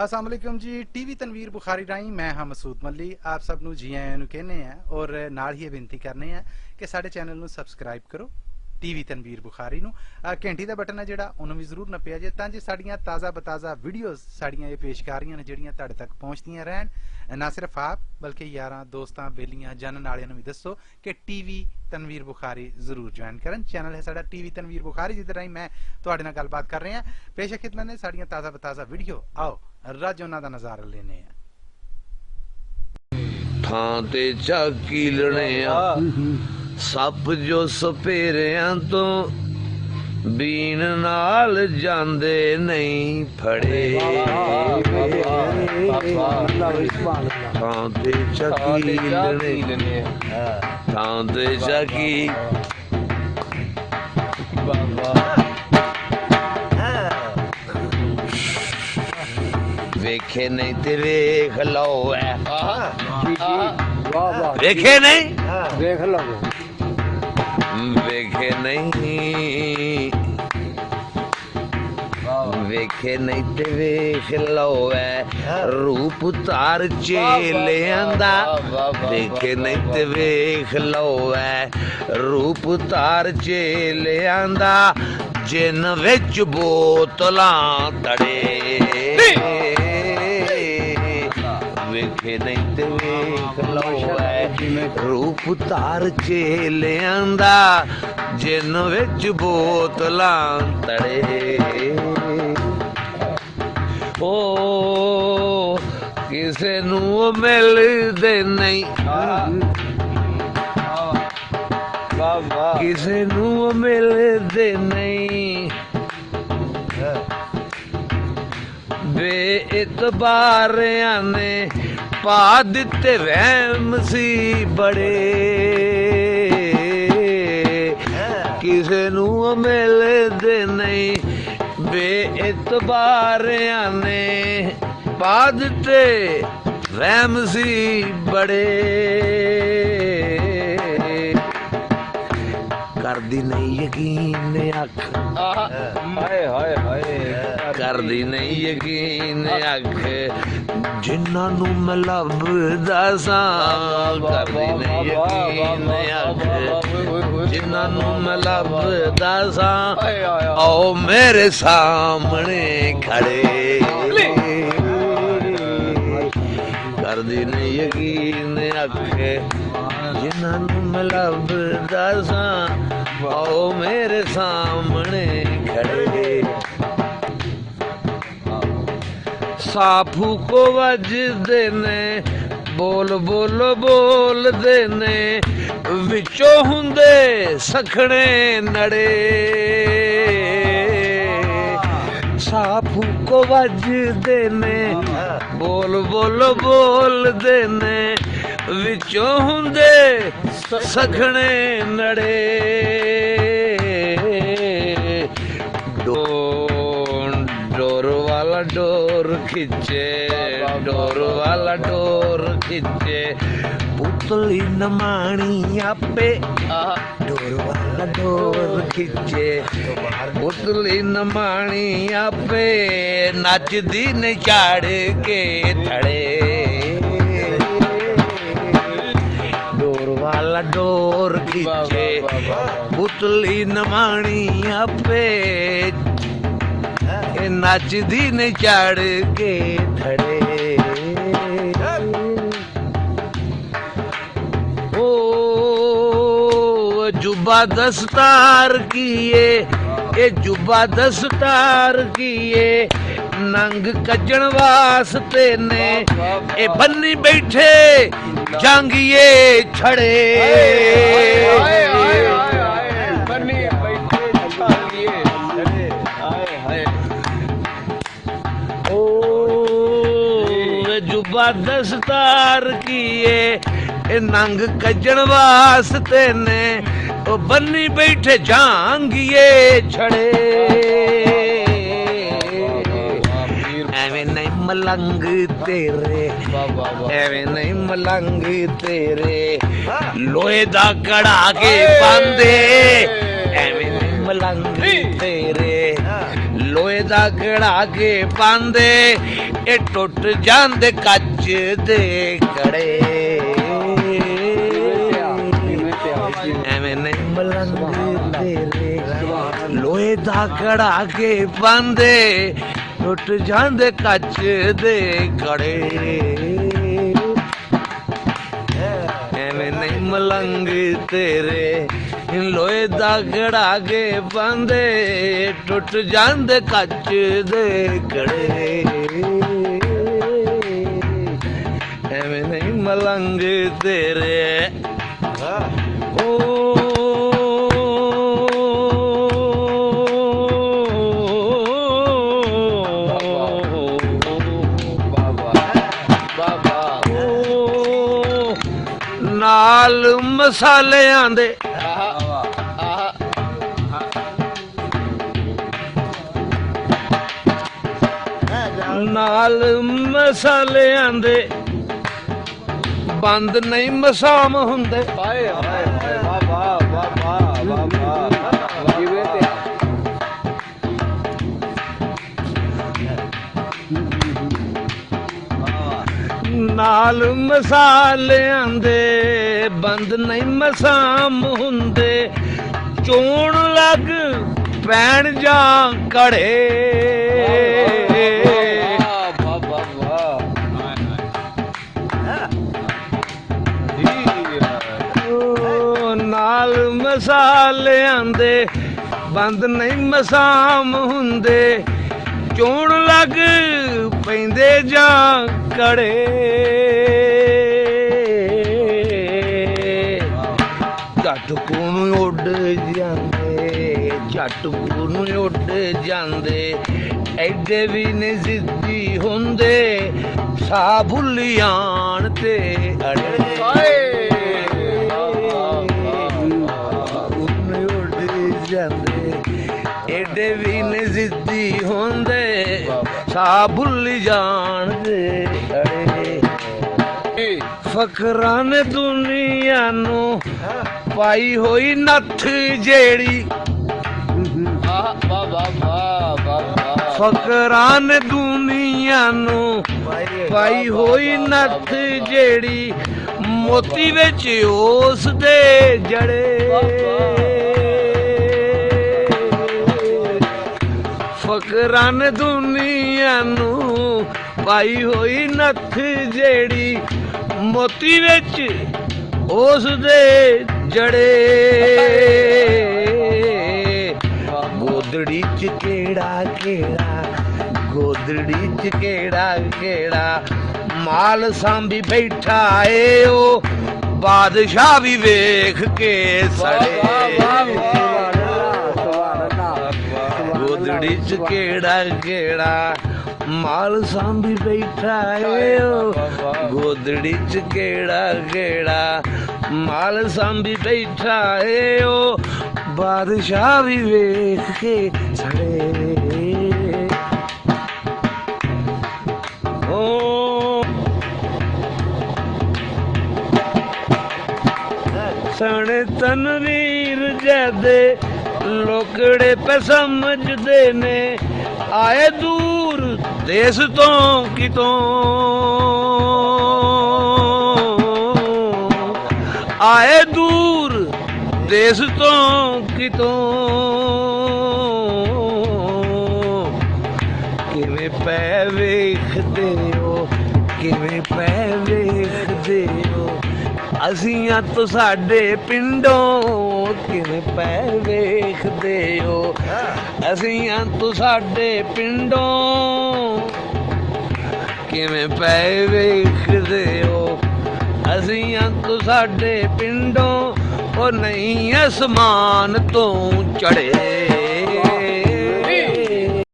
अस्सलाम वालेकुम जी। टीवी तनवीर बुखारी राही मैं हाँ मसूद मल्ली आप सब नू जी आयां नू कहने हैं और नाल ही बेनती करने हैं कि साडे चैनल नू सबसक्राइब करो टीवी तनवीर बुखारी नू। घंटी दा बटन है जिहड़ा उन्होंने भी जरूर नप्पिया जे तां जे साड़ियां ताज़ा बताज़ा वीडियोज़ साड़ियां ये पेशकारियां ने जिहड़ियां तुहाडे तक पहुंचदियां रहन। ना सिर्फ आप बल्कि यारां दोस्तां बेलियां जानन वालियां नू भी दसो कि टीवी तनवीर बुखारी जरूर ज्वाइन करन। चैनल है साडा टीवी तनवीर बुखारी जिहदे राही मैं तुहाडे नाल गलबात कर रहे हैं। पेश खिदमत ने साड़ियां ताज़ा बताज़ा वीडियो। आओ रज उन्हां दा नज़ारा लेने हैं। थां ते झाकी लड़िया सप जो सपेरियां तो बीन नाल जांदे नहीं फड़े। थां ते झाकी लड़िया थां ते झाकी वेखे नहीं ते वेख लो है वेखे नहीं देख लो वेखे नहीं वेखे नहीं ते वेख लो है रूप तार चेलियां दा। वेखे नहीं ते वेख लो है रूप तार चेलियां दा जिन विच बोतलां तड़े। वेखे नहीं ते वेख लो है रूप तार चेलियां दा जिन विच बोतलां तड़े। ओ किसे नू मिलदे नहीं किसे नू मिलदे नहीं बेइतबारियां ने पा दिते वहम सी बड़े। किसे नू मिलदे नहीं बेइतबारियां ने पा दिते वहम सी बड़े। करदी नहीं यकीन अख हाय हाय हाय करदी नहीं यकीन अख जिन्हां नू मैं लभदा सां। करदी नहीं यकीन अख जिन्हां नू मैं लभदा सां आओ मेरे सामने खड़े। करदी नहीं यकीन अख जिन्हां नू मैं लभदा सां आओ मेरे सामने खड़े। साफू को वजदे ने बोल बोल बोल देने विचों हुंदे सखणे नड़े। साफू को वजदे ने बोल बोल बोल देने विचों हुंदे सखणे नड़े। डोर वाला डोर खिंचे डोर वाला डोर खिंचे पुतली नमाणी आपे। डोर वाला डोर खिंचे पुतली नमाणी आपे नचदी ने चाड़ के थड़े। डोर वाला डोर खिंचे पुतली नमाणी आपे नचदी ने चढ़ के थड़े। ओ जुबा दस्तार किए ए जुबा दस्तार किए नंग कजन वास्ते ने ए बन्नी बैठे जांगिए छड़े। जुबा दस्तार किए नंग कजन वास्ते ने ओ बन्नी बैठे जांगिए छड़े। एवें नहीं मलंग तेरे एवें नहीं मलंग तेरे लोहे दा कड़ा के पांदे। एवें नहीं मलंग तेरे ਲੋਹੇ ਦਾ ਘੜਾ ਕੇ ਪਾਉਂਦੇ ਇਹ ਟੁੱਟ ਜਾਂਦੇ ਕੱਚ ਦੇ ਘੜੇ ਐਵੇਂ ਨਹੀਂ ਮਲੰਗ ਤੇਰੇ ਲੋਹੇ ਦਾ ਘੜਾ ਕੇ ਪਾਉਂਦੇ ਟੁੱਟ ਜਾਂਦੇ ਕੱਚ ਦੇ ਘੜੇ ਐਵੇਂ ਨਹੀਂ ਮਲੰਗ ਤੇਰੇ ਲੋਹੇ ਦਾ ਘੜਾ ਕੇ ਪਾਉਂਦੇ ਟੁੱਟ ਜਾਂਦੇ ਕੱਚ ਦੇ ਘੜੇ ਐਵੇਂ ਨਹੀਂ ਮਲੰਗ ਤੇਰੇ ਨਾਲ ਮਸਾਲਿਆਂ ਦੇ ਨਾਲ ਮਸਾਲਿਆਂ ਦੇ ਬੰਦ ਨਹੀਂ ਮਸਾਮ ਹੁੰਦੇ ਹਾਏ ਹਾਏ ਹਾਏ ਵਾਹ ਵਾਹ ਵਾਹ ਵਾਹ ਵਾਹ ਕਿਵੇਂ ਤੇ ਨਾਲ ਮਸਾਲਿਆਂ ਦੇ ਬੰਦ ਨਹੀਂ ਮਸਾਮ ਹੁੰਦੇ ਚੋਣ ਲੱਗ ਪੈਣ ਜਾਂ ਘੜੇ ਵਾਹ ਵਾਹ ਵਾਹ ਨਾਲ ਮਸਾਲਿਆਂ ਦੇ ਬੰਦ ਨਹੀਂ ਮਸਾਮ ਹੁੰਦੇ ਚੋਣ ਲੱਗ ਪੈਂਦੇ ਜਾਂ ਘੜੇ ਝੱਟ ਨੂੰ ਉੱਡ ਜਾਂਦੇ ਝੱਟ ਨੂੰ ਉੱਡ ਜਾਂਦੇ ਐਡੇ ਵੀ ਨੇ ਜ਼ਿੱਦੀ ਹੁੰਦੇ ਸਾਹ ਭੁੱਲੀਆਂ ਤੇ ਅੜੇ ਜਾਂਦੇ ਏਡੇ ਵੀ ਨੇ ਜ਼ਿੱਦੀ ਹੁੰਦੇ ਸਾਹ ਭੁੱਲ ਜਾਣਦੇ ਅੜੇ ਫਕਰਾਂ ਨੇ ਦੁਨੀਆ ਨੂੰ ਪਾਈ ਹੋਈ ਨੱਥ ਜਿਹੜੀ ਫਕਰਾਂ ਨੇ ਦੁਨੀਆ ਨੂੰ ਪਾਈ ਹੋਈ ਨੱਥ ਜਿਹੜੀ ਮੋਤੀ ਵਿੱਚ ਉਸ ਦੇ ਜੜੇ ਫਕਰਾਂ ਨੇ ਦੁਨੀਆ ਨੂੰ ਪਾਈ ਹੋਈ ਨੱਥ ਜਿਹੜੀ ਮੋਤੀ ਵਿੱਚ ਉਸ ਦੇ ਜੜੇ ਗੋਦੜੀ ਚ ਕਿਹੜਾ ਕਿਹੜਾ ਗੋਦੜੀ ਚ ਕਿਹੜਾ ਕਿਹੜਾ ਮਾਲ ਸਾਂਭੀ ਬੈਠਾ ਏ ਉਹ ਬਾਦਸ਼ਾਹ ਵੀ ਵੇਖ ਕੇ ਸੜੇ ਗੋਦੜੀ ਚ ਕਿਹੜਾ ਕਿਹੜਾ ਮਾਲ ਸਾਂਭੀ ਬੈਠਾ ਏ ਉਹ ਗੋਦੜੀ ਚ ਕਿਹੜਾ ਕਿਹੜਾ ਮਾਲ ਸਾਂਭੀ ਬੈਠਾ ਏ ਉਹ ਬਾਦਸ਼ਾਹ ਵੀ ਵੇਖ ਕੇ ਸੜੇ ਸਣੇ ਤਨਵੀਰ ਜਦੇ ਲੋਕੜੇ ਪੇ ਸਮਝਦੇ ਨੇ ਆਏ ਦੂਰ ਦੇਸ ਤੋਂ ਕਿਤੋਂ ਆਏ ਦੂਰ ਦੇਸ ਤੋਂ ਕਿਤੋਂ ਕਿਵੇਂ ਪੈ ਵੇਖਦੇ ਹੋ ਕਿਵੇਂ ਪੈ ਵੇਖਦੇ ਹੋ ਅਸੀਂ ਆ ਤੋ ਸਾਡੇ ਪਿੰਡੋਂ ਕਿਵੇਂ ਪੈ ਵੇਖਦੇ ਹੋ ਅਸੀਂ ਆ ਤੋ ਸਾਡੇ ਪਿੰਡੋਂ ਕਿਵੇਂ ਪੈ ਵੇਖਦੇ ਹੋ ਅਸੀਂ ਆ ਤੋ ਸਾਡੇ ਪਿੰਡੋਂ ਉਹ ਨਹੀਂ ਅਸਮਾਨ ਤੋਂ ਚੜੇ